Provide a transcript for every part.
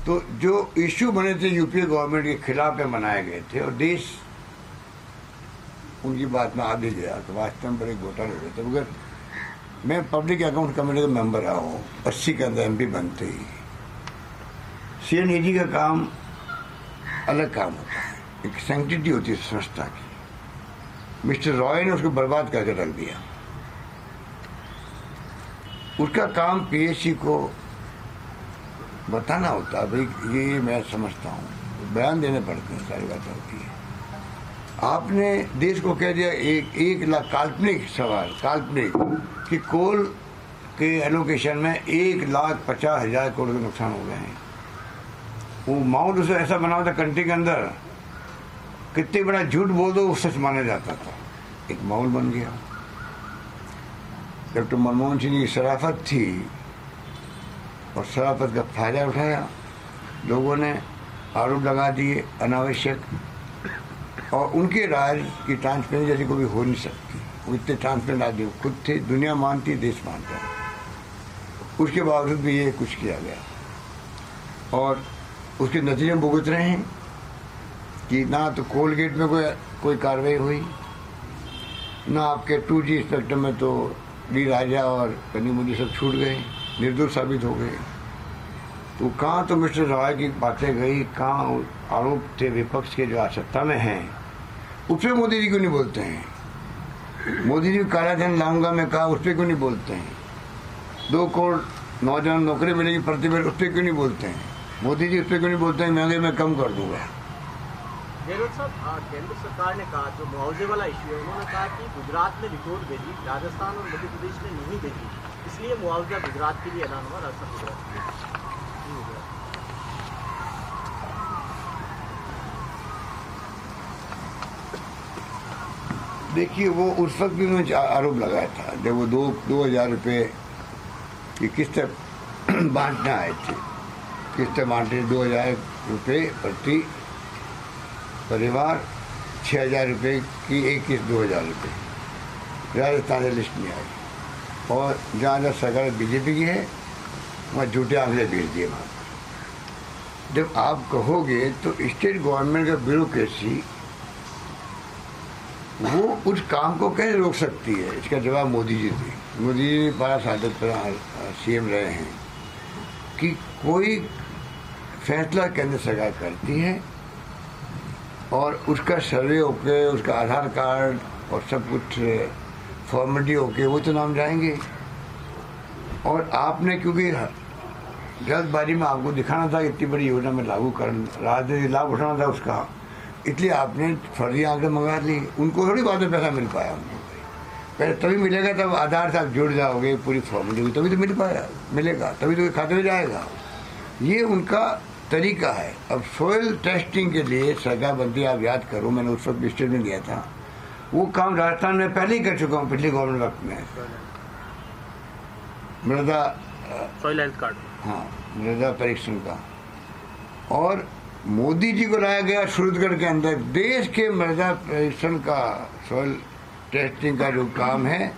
तो जो इश्यू बने थे यूपीए गवर्नमेंट के खिलाफ में बनाए गए थे और देश उनकी बात में आगे गया तो वास्तव में बड़े घोटाले हो गए थे। मगर मैं पब्लिक अकाउंट कमेटी का मेंबर रहा हूँ 80 के अंदर एमपी बनते ही। सीएनईडी का काम अलग काम होता है, एक सैंक्टिटी होती है संस्था की। मिस्टर रॉय ने उसको बर्बाद करके रख दिया। उसका काम पीएससी को बताना होता है, भाई ये मैं समझता हूँ, बयान देने पड़ते हैं, सारी बात होती है। आपने देश को कह दिया एक लाख काल्पनिक सवाल, काल्पनिक कि कोल के एलोकेशन में 1,50,000 करोड़ के नुकसान हो गए हैं। वो माउंट उसे ऐसा बना हुआ था कंट्री के अंदर, कितने बड़ा झूठ बोल दो वो सच माना जाता था, एक माहौल बन गया। डॉक्टर मनमोहन सिंह की शराफत थी और शराफत का फायदा उठाया लोगों ने, आरोप लगा दिए अनावश्यक। और उनके राज की ट्रांसपेरेंसी जैसी कोई हो नहीं सकती। वो इतने ट्रांसपेरेंट आदमी खुद थे, दुनिया मानती, देश मानता है। उसके बावजूद भी ये कुछ किया गया और उसके नतीजे भुगत रहे हैं कि ना तो कोलगेट में कोई कार्रवाई हुई, ना आपके 2G स्पेक्ट्रम में तो डी राजा और कनी मुनी सब छूट गए, निर्दोष साबित हो गए। तो कहाँ तो मिस्टर रॉय की बातें गई, कहाँ आरोप थे विपक्ष के जो सत्ता में हैं, उस पर मोदी जी क्यों नहीं बोलते हैं? मोदी जी काला धन लाऊंगा मैं कहा, उस पर क्यों नहीं बोलते हैं? 2 करोड़ नौजवान नौकरी मिलेगी प्रतिवर्ष, उस पर क्यों नहीं बोलते हैं? मोदी जी उस पर क्यों नहीं बोलते हैं महंगाई मैं कम कर दूंगा? गहलोत साहब, केंद्र सरकार ने कहा जो मुआवजे वाला इश्यू है, उन्होंने कहा कि गुजरात ने रिपोर्ट भेजी, राजस्थान और मध्य प्रदेश ने नहीं भेजी, इसलिए मुआवजा गुजरात के लिए ऐलान हुआ, राजस्थान गुजरात के लिए। देखिए वो उस वक्त भी उन्होंने आरोप लगाया था जब वो 2,000 रुपये की किस्तें बांटने आए थे। किस्तें बांटे 2,000 रुपये प्रति परिवार, 6,000 रुपये की एक किस्त 2,000 रुपये। राजस्थान से लिस्ट में आई और जहाँ जहाँ सरकार बीजेपी की है वहाँ झूठे आंकड़े भेज दिए वहाँ पर। जब आप कहोगे तो स्टेट गवर्नमेंट का ब्यूरोक्रेसी वो उस काम को कैसे रोक सकती है? इसका जवाब मोदी जी थे। मोदी जी 12 साल तक सीएम रहे हैं कि कोई फैसला केंद्र सरकार करती है और उसका सर्वे होके, उसका आधार कार्ड और सब कुछ फॉर्मेलिटी होके वो तो नाम जाएंगे। और आपने क्योंकि जल्दबाजी में आपको दिखाना था इतनी बड़ी योजना में लागू कर, राजनीतिक लाभ उठाना था उसका, इसलिए आपने फर्जी आंकड़े मंगा ली। उनको थोड़ी बाद में पैसा मिल पाया, उनको पहले तभी मिलेगा तब आधार से आप जुड़ जाओगे, पूरी फॉर्मेलिटी तभी तो मिलेगा, तभी तो खाते में जाएगा। ये उनका तरीका है। अब सोयल टेस्टिंग के लिए सरकार बनती, आप याद करो मैंने उस वक्त स्टेट में गया था, वो काम राजस्थान में पहले ही कर चुका हूँ पिछले गवर्नमेंट वक्त में। मृदा सॉइल हेल्थ कार्ड, हाँ, मृदा परीक्षण का। और मोदी जी को लाया गया सूरतगढ़ के अंदर, देश के मृदा परीक्षण का, सॉइल टेस्टिंग का जो काम है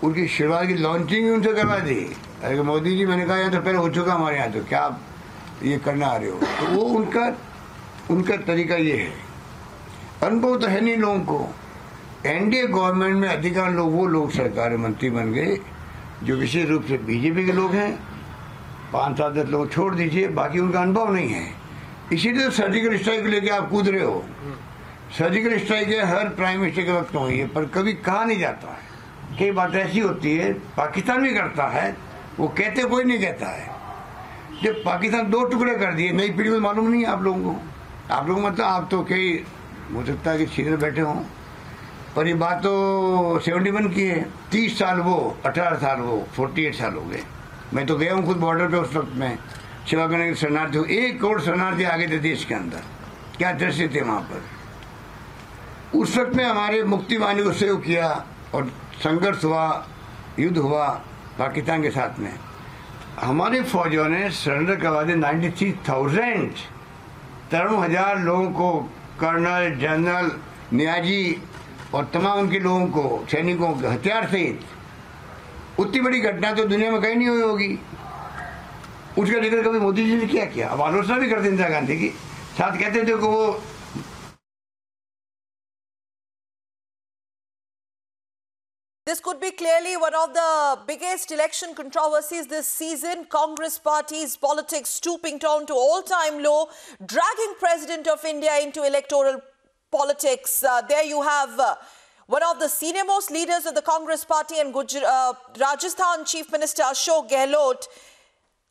उनकी शुरुआत की लॉन्चिंग भी उनसे करवा दी। अरे मोदी जी, मैंने कहा यहाँ तो पहले हो चुका हमारे यहाँ, तो क्या आप ये करना आ रहे हो? तो वो उनका तरीका ये है। अनुभव तो है नहीं लोगों को। एनडीए गवर्नमेंट में अधिकांश लोग वो लोग सरकारी मंत्री बन गए जो विशेष रूप से बीजेपी के लोग हैं। 5-7 लोग छोड़ दीजिए, बाकी उनका अनुभव नहीं है। इसीलिए तो सर्जिकल स्ट्राइक को लेके आप कूद रहे हो। सर्जिकल स्ट्राइक हर प्राइम मिनिस्टर के वक्त हुई है, पर कभी कहा नहीं जाता है। कई बात ऐसी होती है, पाकिस्तान भी करता है, वो कहते कोई नहीं कहता है। जब पाकिस्तान 2 टुकड़े कर दिए, नई पीढ़ी में मालूम नहीं है आप लोगों को। आप लोग मतलब आप तो कई हो सकता है कि सीनियर बैठे हों, पर ये बात तो 71 की है। 30 साल वो, 18 साल वो, 48 साल हो गए। मैं तो गया हूँ खुद बॉर्डर पे उस वक्त में, सेवा करने के शरणार्थी। 1 करोड़ शरणार्थी आ गए थे देश के अंदर, क्या दृश्य थे वहाँ पर। उस वक्त में हमारे मुक्ति वाहिनी को सेव किया और संघर्ष हुआ, युद्ध हुआ पाकिस्तान के साथ में। हमारी फौजों ने सरेंडर करवा दिए 93,000 53,000 लोगों को, कर्नल, जनरल, न्याजी और तमाम उनके लोगों को, सैनिकों के हथियार सहित। उतनी बड़ी घटना तो दुनिया में कहीं नहीं हुई होगी। उसका जिक्र कभी मोदी जी ने क्या किया? अब आलोचना भी करते इंदिरा गांधी की, साथ कहते थे कि वो This could be clearly one of the biggest election controversies this season. Congress party's politics stooping down to all-time low, dragging President of India into electoral politics. There you have one of the senior-most leaders of the Congress party and Rajasthan Chief Minister Ashok Gehlot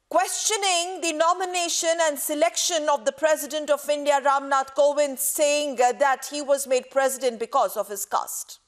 questioning the nomination and selection of the President of India, Ramnath Kovind, saying that he was made president because of his caste.